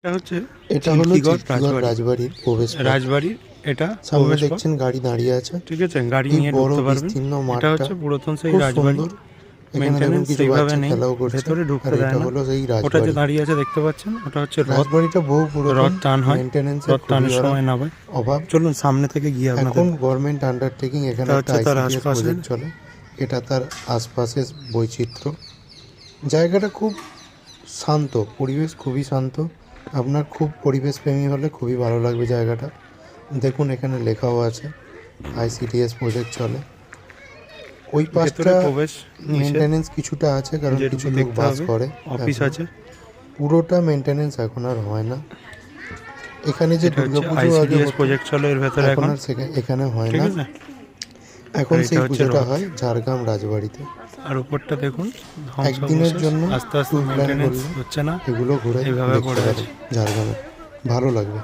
এটা হচ্ছে এটা হলো চিল্কিগড় চিল্কিগড় রাজবাড়ির প্রবেশ পথ। রাজবাড়ির এটা সামনে প্রবেশ পথ। দেখছেন গাড়ি দাঁড়িয়ে আছে। ঠিক আছে, গাড়ি এই নিয়ে বড় ঢুকতে পারবেন। বিস্তীর্ণ এটা মাঠটা হচ্ছে পুরাতন সেই খুব রাজবাড়ি। সুন্দর। এখানে দেখুন মেনটেনেন্স কিছু সেইভাবে বাচ্চা নেই, খেলাও করছে। ভেতরে আর ঢুকতে দেয় এটা না। হলো সেই ওটা যে রাজবাড়ি। দাঁড়িয়ে আছে দেখতে পাচ্ছেন, ওটা হচ্ছে রথ। রাজবাড়িটা বহু পুরাতন, রথ টান হয়, মেনটেনেন্সের রথ খুবই টানের সময় নামায়। অভাব। চলুন সামনে থেকে গিয়ে আপনাদের। এখন গভর্নমেন্ট আন্ডারটেকিং, এখানে এটা একটা হচ্ছে তার আইসিডিএস আশপাশের। প্রজেক্ট চলে। এটা তার আশপাশের বৈচিত্র্য। জায়গাটা খুব শান্ত, পরিবেশ খুবই শান্ত। আপনার খুব পরিবেশ প্রেমী হলে খুবই ভালো লাগবে জায়গাটা। দেখুন এখানে লেখাও আছে আইসিডিএস প্রজেক্ট চলে। ওই ভেতরে পাশটা প্রবেশ নিষেধ, মেনটেনেন্স কিছুটা আছে, কারণ যেটুকু কিছু লোক দেখতে বাস হবে। করে। অফিস এখন আছে। পুরোটা মেনটেনেন্স এখন আর হয় না। এখানে যে এটা হচ্ছে দুর্গাপুজো আগে আইসিডিএস হতো, প্রজেক্ট চলে এর ভেতরে এখন এখন। আর এখানে হয় ঠিক না। আছে, এখন আর সেই এটা হচ্ছে পুজোটা রথ। হয় ঝাড়গ্রাম রাজবাড়িতে। আর উপরটা দেখুন ধ্বংসাবশেষ, একদিনের জন্য আস্তে আস্তে ট্যুর প্ল্যান মেনটেনেন্স করলে হচ্ছে না, এগুলো ঘুরে এইভাবে দেখতে পড়ে পারেন আছে। ঝাড়গ্রামে, ভালো লাগবে।